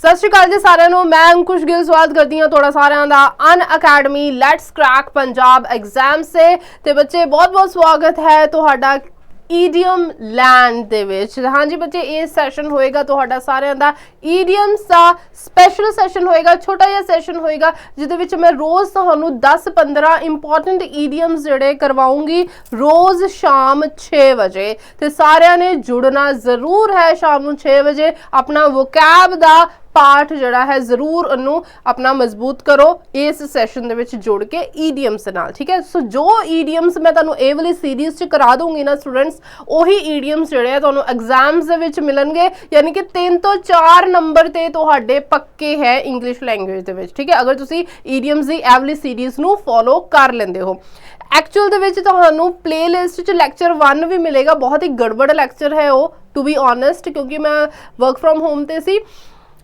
सत श्री अकाल जी सारिਆਂ ਨੂੰ मैं अंकुश गिल स्वागत करती हाँ थोड़ा सारिਆਂ ਦਾ Unacademy let's crack Punjab exam से ते बच्चे बहुत बहुत स्वागत है तुहाडा ईडियम लैंड दे विच। हाँ जी बच्चे ये सैशन होएगा तुहाडा सारिਆਂ ਦਾ ईडियम्स का स्पैशल सैशन होएगा, छोटा जिहा सैशन होएगा जिहदे विच मैं रोज़ तुहानूं 10-15 इंपॉर्टेंट ईडियम्स जिहड़े करवाऊंगी रोज़ शाम 6 बजे। ते सारिਆਂ ने जुड़ना जरूर है शाम नूं 6 बजे। अपना वोकैब दा पाठ जड़ा है जरूर उन्नू अपना मजबूत करो इस सैशन दे विच जुड़ के ईडियम्स नाल, ठीक है। सो जो ईडियम्स मैं तुहानूं ए वाली सीरीज़ च करा दूंगी ना स्टूडेंट्स, उही ईडियम्स जिहड़े तुहानूं एग्जाम्स दे विच मिलणगे, यानी कि 3 तो 4 नंबर ते तुहाडे पक्के है इंग्लिश लैंग्वेज दे विच, ठीक है, अगर तुसीं ईडियम्स दी ए वाली सीरीज़ नूं फॉलो कर लेंदे हो। एक्चुअल दे विच तुहानूं प्लेलिस्ट च लैक्चर 1 भी मिलेगा, बहुत ही गड़बड़ लैक्चर है वो टू बी ऑनेस्ट, क्योंकि मैं वर्क फ्रॉम होम ते सी,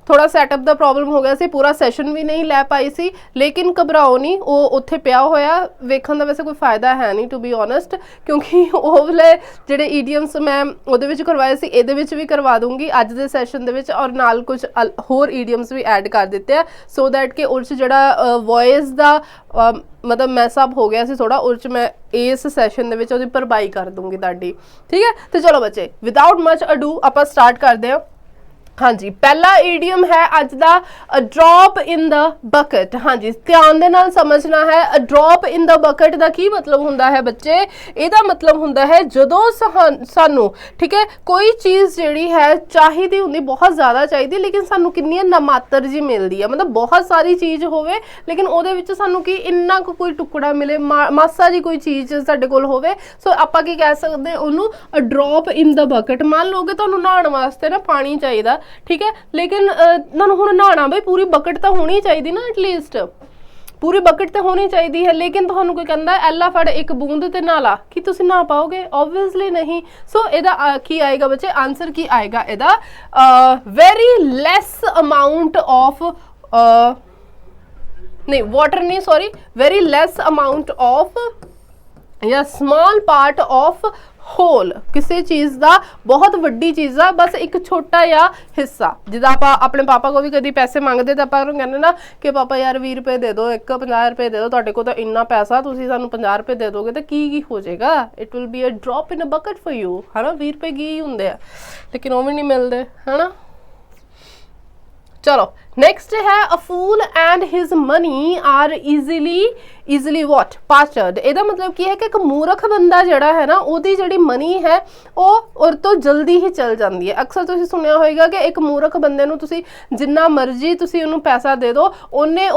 थोड़ा सैटअप का प्रॉब्लम हो गया सी, पूरा सैशन भी नहीं लै पाई सी, लेकिन घबराओ नहीं, वो उत्थे पिया होया वेखण दा वैसे कोई फायदा है नहीं टू बी ऑनेस्ट, क्योंकि वो वाले जिहड़े ईडियम्स मैं उहदे विच करवाए सी इहदे विच भी करवा दूंगी अज दे सैशन दे विच, और नाल कुछ होर ईडियम्स भी ऐड कर दिते हैं सो दैट कि उस जिहड़ा वॉइस दा मतलब मैसअप हो गया सी थोड़ा, उस मैं इस सैशन दे विच उहदी भरपाई कर दूंगी तुहाडी, ठीक है। तो चलो बच्चे विदाउट मच अडू आपां स्टार्ट करते हैं। हाँ जी, पहला ईडियम है अज दा अ ड्रॉप इन द बकेट। हाँ जी, ध्यान दे नाल समझना है। अ ड्रॉप इन द बकेट दा की मतलब हुंदा है बच्चे, इहदा मतलब हुंदा है जदों सानू, ठीक है, कोई चीज़ जिहड़ी है चाहिदी हुंदी बहुत ज़्यादा चाहिदी, लेकिन सानू किन्नी नामात्र जी मिलदी है, मतलब बहुत सारी चीज़ होवे लेकिन उहदे विच सानू की इन्ना कोई टुकड़ा मिले, मासा जी कोई चीज़ साडे कोल होवे, सो आपां की कह सकदे उहनूं a drop in the bucket. मान लो कि तुहानूं नहाउण वास्ते ना पानी चाहिदा, ठीक है, लेकिन तुहानूं हुण नहाना बई पूरी बकेट तो होनी चाहिए ना, एटलीस्ट पूरी बकेट तो होनी चाहिए है, लेकिन तुहानूं कोई कहंदा ऐला फड़ एक बूंद ते नहा ला, कि तुसीं नहा पाओगे? ऑब्वियसली नहीं। सो इहदा की आएगा बच्चे, आंसर की आएगा इहदा वेरी लेस अमाउंट ऑफ नहीं वाटर नहीं sorry very less amount of या स्मॉल पार्ट ऑफ होल, किसी चीज़ का बहुत वड्डी चीज़ आ बस एक छोटा या हिस्सा। जिदा आप अपने पापा को भी कभी पैसे मंगते तो आप कहने ना कि पापा यार 20 रुपए दे दो, एक 50 रुपए दे दो, तुहाडे कोल तो इन्ना पैसा, तुसीं सानूं 50 रुपए दे दोगे तो की हो जाएगा? It will be a drop in a bucket for you, है ना। 20 रुपए की हुंदे आ, लेकिन वो भी नहीं मिलते, है ना। चलो नेक्स्ट है a fool and his money are easily what pastured. ਇਹਦਾ मतलब की है कि एक मूर्ख बंदा जिहड़ा है ना ਉਹਦੀ ਜਿਹੜੀ मनी है ਉਹ तो जल्दी ही चल जाती है। अक्सर तुसीं सुनिया होएगा कि एक मूर्ख बंदे ਨੂੰ ਤੁਸੀਂ जिन्ना मर्जी ਤੁਸੀਂ ਉਹਨੂੰ पैसा दे दो, ਉਹਨੇ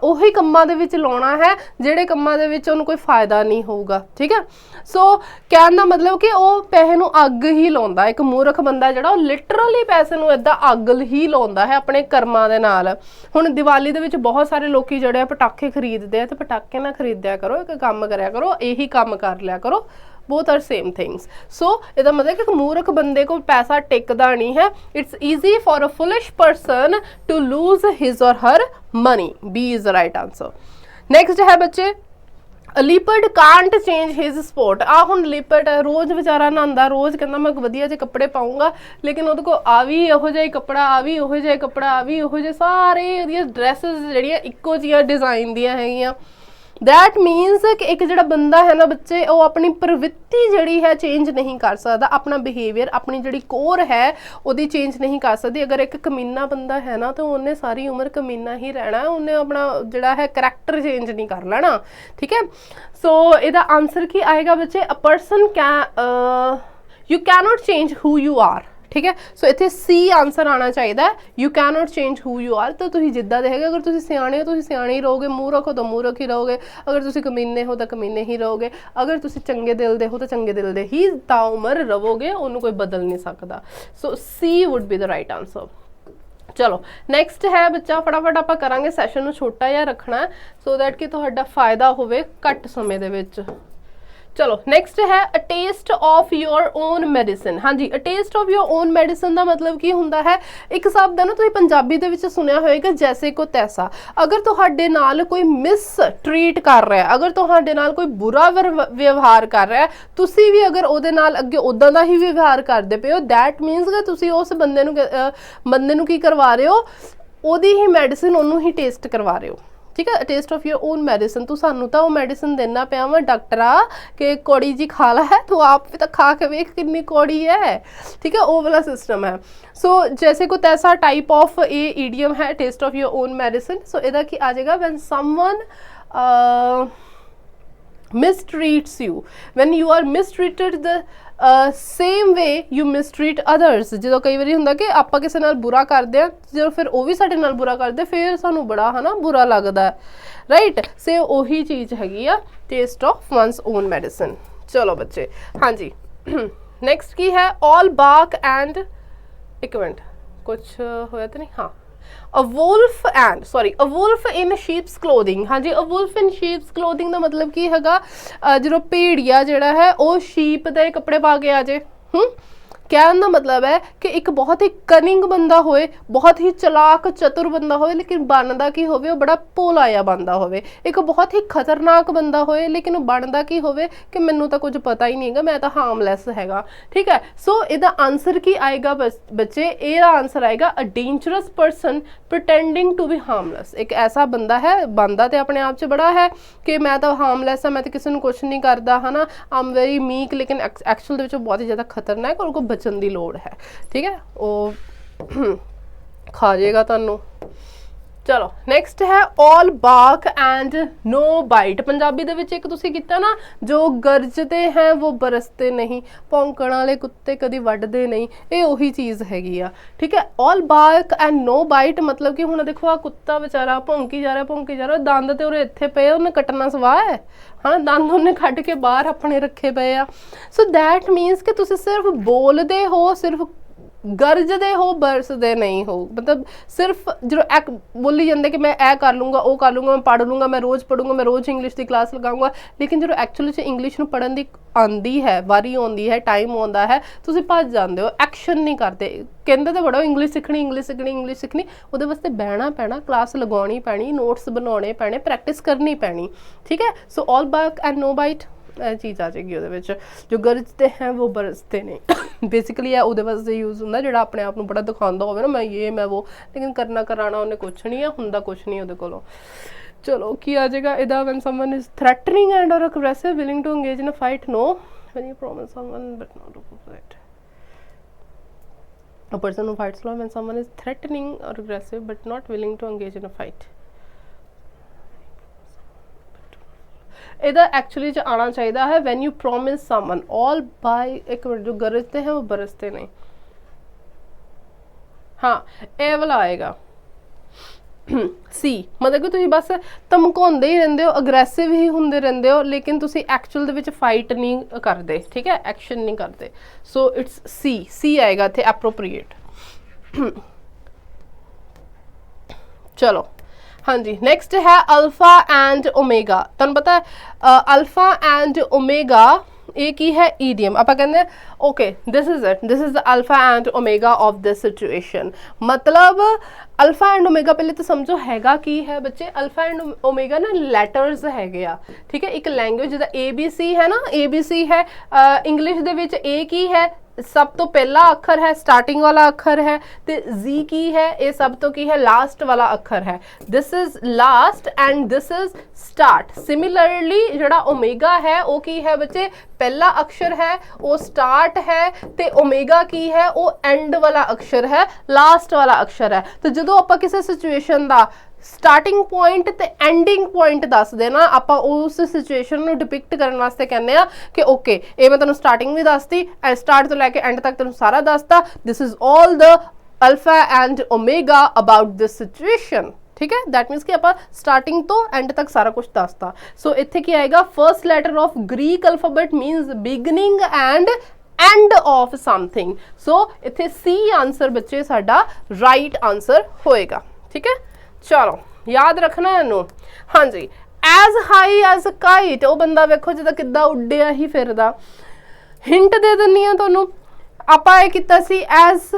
ਉਹੀ ਕੰਮਾਂ ਦੇ ਵਿੱਚ ਲਾਉਣਾ है ਜਿਹੜੇ ਕੰਮਾਂ ਦੇ ਵਿੱਚ ਉਹਨੂੰ ਕੋਈ फायदा नहीं होगा, ठीक है। सो कहने का मतलब कि ਉਹ ਪੈਸੇ ਨੂੰ ਅੱਗ ਹੀ ਲਾਉਂਦਾ, ਇੱਕ मूर्ख बंदा ਜਿਹੜਾ ਉਹ लिटरली पैसे ਨੂੰ इदां ਅੱਗ ही ਲਾਉਂਦਾ है अपने कर्मां ਦੇ ਨਾਲ। ਹੁਣ ਦੀਵਾਲੀ ਦੇ ਵਿੱਚ ਬਹੁਤ ਸਾਰੇ ਲੋਕੀ ਜਿਹੜੇ ਪਟਾਕੇ ਖਰੀਦਦੇ ਆ, ਤੇ ਪਟਾਕੇ ना खरीद्या करो, एक काम करया करो, यही काम कर लिया करो, बोथ आर सेम थिंग्स। सो इसका मतलब कि मूर्ख बंदे को पैसा टिकदा नहीं है। It's easy for a foolish person to lose his or her money. B is the right answer. Next है बच्चे leopard can't change his sport. आ हुण लिपर्ड है, रोज़ बेचारा नहांदा, रोज़ कहंदा मैं वधिया जे कपड़े पाऊंगा, लेकिन उहदे कोल आ भी इहो जिहा कपड़ा, आ भी इहो जिहा कपड़ा, आ भी इहो जिहे सारे ओहदियां ड्रैसेस जिहड़ियां इक्को जिहियां डिज़ाइन दियां हैगियां। दैट मीनस कि एक जिहड़ा बंदा है ना बच्चे, वो अपनी प्रवृत्ति जिहड़ी है चेंज नहीं कर सकता, अपना बिहेवियर अपनी जिहड़ी कोर है वो चेंज नहीं कर सकती। अगर एक कमीना बंदा है ना तो उन्हें सारी उम्र कमीना ही रहना है, उन्हें अपना जिहड़ा है करैक्टर चेंज नहीं कर लेना, ठीक है। सो इहदा आंसर की आएगा बच्चे a person can you cannot change who you are, ठीक है। सो इत्थे सी आंसर आना चाहिए, you can not change who you are. तो तुसीं जिद्दां दे हैगे, अगर तुसीं सियाणे हो तुसीं सियाणे ही रहोगे, मूर्ख हो तो मूर्ख ही रहोगे, अगर तुसीं कमीने हो तो कमीने ही रहोगे, अगर तुसीं चंगे दिल दे हो तो चंगे दिल दे ही ताउमर रहोगे, उन्होंने कोई बदल नहीं सकता। So C would be the right answer. चलो नेक्स्ट है बच्चा, फटाफट आप करांगे, सैशन नूं छोटा जिहा रखना है सो दैट कि तुहाडा फायदा होवे घट समय दे विच। चलो नेक्स्ट है a test of your own medicine. हाँ जी, a test of your own medicine का मतलब की हुंदा है, एक शब्द है ना तुसीं पंजाबी दे विच सुनिया होएगा जैसे को तैसा। अगर तुहाडे नाल कोई मिस ट्रीट कर रहा है, अगर तुहाडे नाल कोई बुरा व्यवहार कर रहा है, तुसीं भी अगर उहदे नाल अगे उदां दा ही व्यवहार करदे पे हो, दैट मीनस कि तुसीं उस बंदे नूं की करवा रहे हो, ਉਹਦੀ ਹੀ ਮੈਡੀਸਿਨ ਉਹਨੂੰ ਹੀ ਟੇਸਟ ਕਰਵਾ ਰਹੇ ਹੋ, ठीक है, test of your own medicine. तू सानू तो वो मेडिसिन देना पाया वा डॉक्टरा कि कौड़ी जी खा ला है, तो आप भी तो खा के वेख कितनी कौड़ी है, ठीक है, वो वाला सिस्टम है। सो जैसे कुछ ऐसा टाइप ऑफ ये ईडियम है test of your own medicine. So इधर की आ जाएगा when someone mistreats you, when you are mistreated the same way you mistreat others। जो कई बार होंगे कि आप किसी नाल बुरा करते हैं, जो फिर वो भी साडे नाल बुरा करते, फिर सानू बड़ा है ना बुरा लगता है, राइट। से वही चीज़ हैगी a test of one's own medicine. चलो बच्चे, हाँ जी नेक्स्ट की है ऑल बार्क एंड, एक मिनट कुछ होया तो नहीं, हाँ, a wolf in sheep's clothing। हाँ जी, a wolf in sheep's clothing ਦਾ ਮਤਲਬ ਕੀ ਹੈਗਾ, ਜਦੋਂ ਭੇੜੀਆ ਜਿਹੜਾ ਹੈ ਉਹ sheep ਦੇ ਕੱਪੜੇ ਪਾ ਕੇ ਆ ਜੇ। कहने का मतलब है कि एक बहुत ही कनिंग बंदा होए, बहुत ही चलाक चतुर बंदा होए, लेकिन बनता की होवे बड़ा भोलाया बंदा होवे। एक बहुत ही खतरनाक बंदा होए लेकिन बनता की होवे कि मैनू तो कुछ पता ही नहीं है, मैं तो हार्मलैस हैगा, ठीक है। सो इसका आंसर की आएगा बच्चे, ये आंसर आएगा a dangerous person pretending to be harmless. एक ऐसा बंदा है, बनता तो अपने आप च बड़ा है कि मैं तो हार्मलैस हाँ, मैं तो किसी को कुछ नहीं करता है ना, आई एम वेरी मीक, लेकिन एक्चुअल बहुत ही ज़्यादा खतरनाक और को बचन की लोड़ है, ठीक है, वो खा जाएगा तुहानू। चलो नेक्स्ट है all bark and no bite. Punjabi दे विच एक तुसीं कीता ना, जो गरजते हैं वो बरसते नहीं, भौंकण वाले कुत्ते कदी वड्डदे नहीं, ये उही चीज़ हैगी आ, ठीक है। All bark and no bite मतलब कि हुण देखो आ कुत्ता बेचारा भौंकी जा रहा, दंद तो उहरे इत्थे पे, उन्हें कट्टना सवाह है, हाँ, दंद उन्हें कट के बाहर अपने रखे पे आ। सो दैट मीनस कि तुसीं सिर्फ बोलदे हो, सिर्फ गरजदे हो, बरसदे नहीं हो। मतलब सिर्फ जो एक बोली जाते कि मैं ए कर लूँगा, वो कर लूँगा, मैं पढ़ लूँगा, मैं रोज़ पढ़ूँगा, मैं रोज़ इंग्लिश की क्लास लगाऊँगा, लेकिन जो एक्चुअली च इंग्लिश नूं पढ़न दी आंदी है, वारी आती है, टाइम आता है, तुसीं भज जाते हो, एक्शन नहीं करते। कहते तो बड़ा इंग्लिश सीखनी, इंग्लिश सीखनी, इंग्लिश सीखनी, वो वास्ते बहना पैना, क्लास लगानी पैनी, नोट्स बनाने पैने, प्रैक्टिस करनी पैनी, ठीक है। So all bark and no bite चीज़ आ जाएगी वो, जो गरजते हैं वो बरसते नहीं। बेसिकली है वो वास्ते यूज़ होंगे जो अपने आप को बड़ा दिखाता हो ना, मैं ये मैं वो, लेकिन करना कराना उन्हें कुछ नहीं है, होंदा कुछ नहीं वो कोलों। चलो की आ जाएगा इदा, when someone is threatening and or aggressive willing to engage in a fight, no, when you promise someone but not to fight. A person who fights law when someone is threatening or aggressive but not willing to engage in a fight। इधर actually जो आना चाहिए है when you promise someone, all by, एक minute, जो गरजते हैं वो बरसते नहीं, हाँ ए वाला आएगा सी। मतलब कि तुम बस धमकाते ही रहंदे हो, अग्रैसिव ही होंदे रहंदे हो, लेकिन तुम एक्चुअल दे विच फाइट नहीं करते, ठीक है, एक्शन नहीं करते। सो इट्स सी आएगा इत्थे एप्रोप्रिएट। चलो हाँ जी, नेक्स्ट है अल्फा एंड ओमेगा। तुहानूं पता है अल्फा एंड ओमेगा एक ही है ईडियम। आप कहते हैं okay this is it, this is the alpha and omega of this situation. मतलब अल्फा एंड ओमेगा पहले तो समझो हैगा की है बच्चे, अल्फा एंड ओमेगा ना लैटर्स हैगे आ, ठीक है। एक लैंग्वेज जिदा ABC है ना, ABC है इंग्लिश दे विच ए की है, सब तो पहला अखर है, स्टार्टिंग वाला अखर है, तो जी की है, ये सब तो की है लास्ट वाला अखर है। This is last and this is start. Similarly जड़ा ओमेगा है वो की है बच्चे, पहला अक्षर है वो स्टार्ट है, तो ओमेगा की है वो एंड वाला अक्षर है, लास्ट वाला अक्षर है। तो जो आप किसी सिचुएशन का स्टार्टिंग पॉइंट ते एंडिंग पॉइंट दस देना, आप उस सिचुएशन को डिपिक्ट करने वास्ते कहने आ कि ओके ये मैं तेन स्टार्टिंग भी दसती, स्टार्ट तो लैके एंड तक तेन सारा दसता, this is all the alpha and omega about this situation, ठीक है। दैट मीनस कि आप स्टार्टिंग तो एंड तक सारा कुछ दसता। सो इत्थे की आएगा first letter of Greek alphabet means beginning and end of something. So इत्थे सी आंसर बच्चे साडा राइट आंसर होएगा, ठीक है। चलो याद रखना है इनू, हाँ जी। एज हाई एज काइट, वो बंदा वेखो जिदा किद्दां उड्डिया ही फिरदा। हिंट दे दिंदी हां तुहानूं, आपां इह कीता सी एज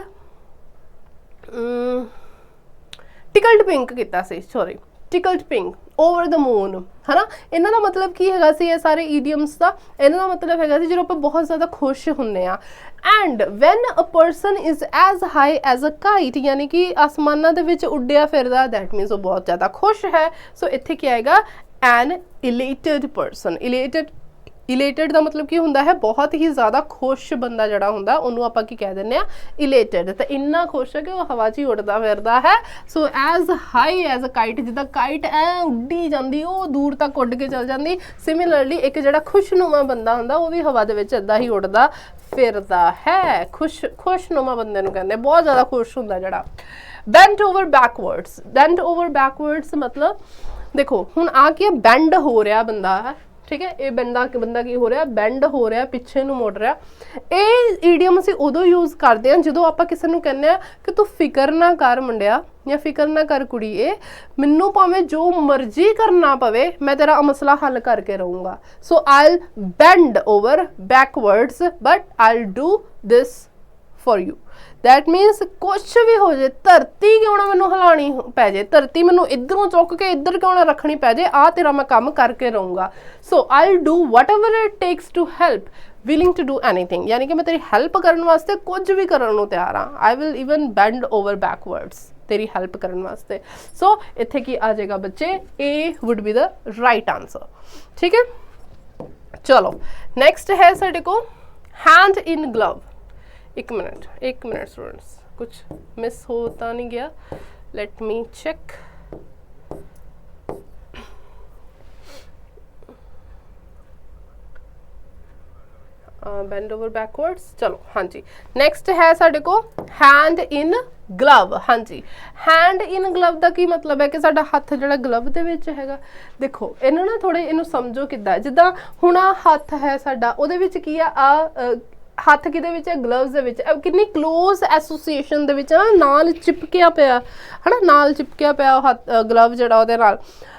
टिकल्ड पिंक कीता सी, sorry tickled pink, over the moon, है ना। इन्हां दा मतलब की हैगा सी, ये सारे ईडियम्स का इन्हां दा मतलब हैगा सी जो आप बहुत ज़्यादा खुश हुंदे आ। And when a person is as high as a kite, यानी कि आसमाना दे विच उड्डिया फिरदा, दैट मीनस वो बहुत ज़्यादा खुश है। सो इत्थे क्या आएगा, एन इलेटेड परसन। इलेटेड का मतलब की होंदा है बहुत ही ज़्यादा खुश बंदा जड़ा होंदा, उन्होंने आपां की कह दिंदे आ इलेटेड। तो इन्ना खुश है कि वो हवा 'च ही उड़दा फिरदा है। So as high as a kite, जिद्दां काइट ऐ उड्डी जांदी, वो दूर तक उड़ के चल जांदी। सिमिलरली एक जिहड़ा खुशनुमा बंदा होंदा वो भी हवा दे विच इदां ही उड़दा फिरदा है। खुशनुमा बंदे नूं कहंदे, बहुत ज़्यादा खुश हुंदा जिहड़ा। Bent over backwards, bent over backwards मतलब देखो हुण आ के बेंड हो रहा बंदा है, ठीक है, ये बंदा की हो रहा, बेंड हो रहा, पिछे नूं मुड़ रहा। ये ईडियम असीं उदों यूज़ करते हैं जदों आपां किसी नूं कहने कि तू फिकर ना कर मुंडिया या फिकर ना कर कुड़ीए, मैनूं भावें जो मर्जी करना पवे मैं तेरा मसला हल करके रहूँगा। So I will bend over backwards but I will do this for you. That means कुछ भी हो जाए, धरती क्यों ना मैनू हिलानी पै जाए, धरती मैनू इधरों चुक के इधर क्यों ना रखनी पै जाए, आ तेरा मैं काम करके रहूँगा। So I will do whatever it takes to help, willing to do anything, यानी कि मैं तेरी हेल्प करने वास्ते कुछ भी करने को तैयार हाँ। I will even bend over backwards तेरी हेल्प करने वास्ते। सो इत्थे की आ जाएगा बच्चे, A would be the right answer. ठीक है, चलो नेक्स्ट है साडे को हैंड इन ग्लव। एक मिनट स्टूडेंट्स, कुछ मिस होता नहीं गया, let me check. Bend over backwards, चलो हाँ जी। नेक्स्ट है साडे को हैंड इन ग्लव। हाँ जी, हैंड इन ग्लव का की मतलब है कि साडा हत्थ जिहड़ा ग्लव दे विच हैगा। देखो इन्हू ना थोड़े इनू समझो किद्दां, जिद्दां हुण आ हत्थ है साडा, उहदे विच की आ हत्थ किहदे विच है, ग्लव्स दे विच। कितनी क्लोज एसोसीएशन दे विच नाल चिपकिया पिया है ना, नाल चिपकिया पिया हत्थ ग्लव जिहड़ा उहदे नाल।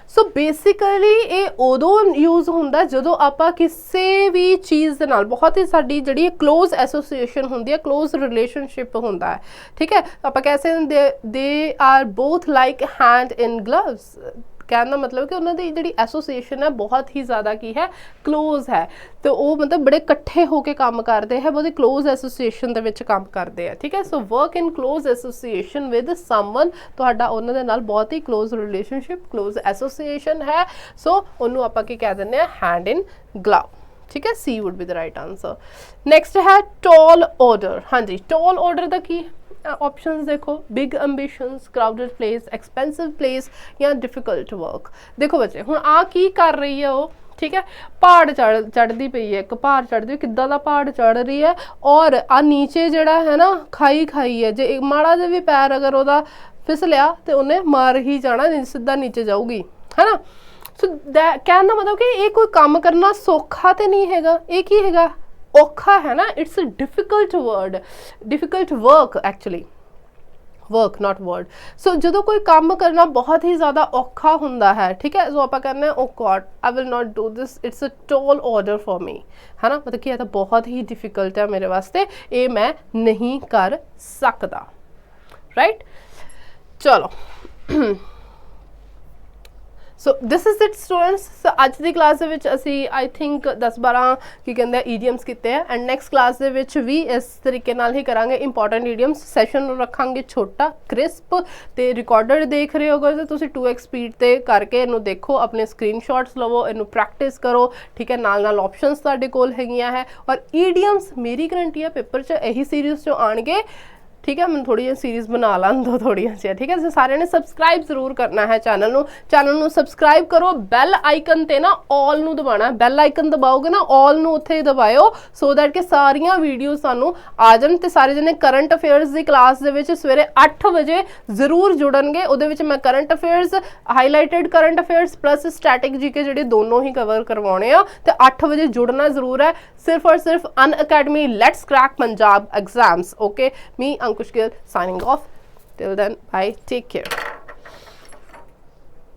सो बेसिकली ये उदों यूज़ होंदा जदों आपां किसी भी चीज़ दे नाल बहुत ही साडी जिहड़ी क्लोज एसोसीएशन होंदी है, क्लोज रिलेशनशिप होंदा है। ठीक है, आपां कह सकदे they are both like hand in gloves, कहने का मतलब कि उन्होंने जी एसोसीएशन है बहुत ही ज़्यादा की है, क्लोज है। तो वो मतलब बड़े कट्ठे होकर काम करते हैं, बहुत ही क्लोज एसोसीएशन दे विच काम करते हैं। ठीक है, so work in close association with someone, तुहाडा उन्हां दे नाल बहुत ही क्लोज रिलेशनशिप, क्लोज एसोसीएशन है। सो उन्होंने आपां की कह दिंदे हैंड इन ग्लव। ठीक है, C would be the right answer. Next है टॉल ऑर्डर। हाँ जी, टॉल ऑर्डर का की ऑप्शंस देखो, big ambitions, crowded place, expensive place या डिफिकल्ट वर्क। देखो बच्चे हुण आ की कर रही है वो, ठीक है, पहाड़ चढ़ती पई है, एक पहाड़ चढ़ती, किद्दां दा पहाड़ चढ़ रही है, और आ नीचे जिहड़ा है ना खाई है, जे माड़ा जिहा भी पैर अगर उहदा फिसलिया तो उन्हें मार ही जाना, सीधा नीचे जाऊगी, है ना। सो कहने का मतलब कि ये कोई काम करना सौखा तो नहीं हैगा, ये की हैगा, औखा है ना। It's a difficult word, difficult work actually, work not word. So जो कोई काम करना बहुत ही ज़्यादा औखा होंदा है, ठीक है, सो आप कहने oh God I will not do this, it's a tall order for me, है ना, मतलब कि यह तो बहुत ही डिफिकल्ट है मेरे वास्ते, ये मैं नहीं कर सकता। राइट, चलो so this is it students. So अज की क्लास दे विच असी आई थिंक 10-12 की कहते हैं ईडियम्स किते हैं, एंड नैक्सट क्लास दे विच भी इस तरीके नाल ही करांगे इंपॉर्टेंट ईडियम्स। सैशन रखांगे छोटा क्रिस्प, तो रिकॉर्डर देख रहे होगे तो तुसी 2x स्पीड ते करके इनू देखो, अपने स्क्रीनशॉट्स लवो, इनू प्रैक्टिस करो। ठीक है, नाल नाल ऑप्शनस तुहाडे कोल हैगियां है, और ईडियम्स मेरी गारंटी है पेपर च यही सीरीज़ चो आउणगे। ठीक है, मैं थोड़ी जी सीरीज़ बना ला दो थोड़ी जी। ठीक है, सारे ने सबसक्राइब जरूर करना है चैनल नू सबसक्राइब करो, बैल आइकन ते ना ऑल नू दबाना, बैल आइकन दबाओगे ना ऑल नू उत्थे दबाओ, सो दैट कि सारियां वीडियो सानू आ जान, ते सारे जने करंट अफेयर्स की क्लास दे विच सवेरे 8 बजे जरूर जुड़नगे। उहदे विच मैं current affairs, highlighted current affairs plus static GK जिहड़े दोनों ही कवर करवाने आ, ते 8 बजे जुड़ना जरूर है, सिर्फ और सिर्फ Unacademy let's crack Punjab exams. Okay, me Ankush Gill signing off. Till then, bye. Take care.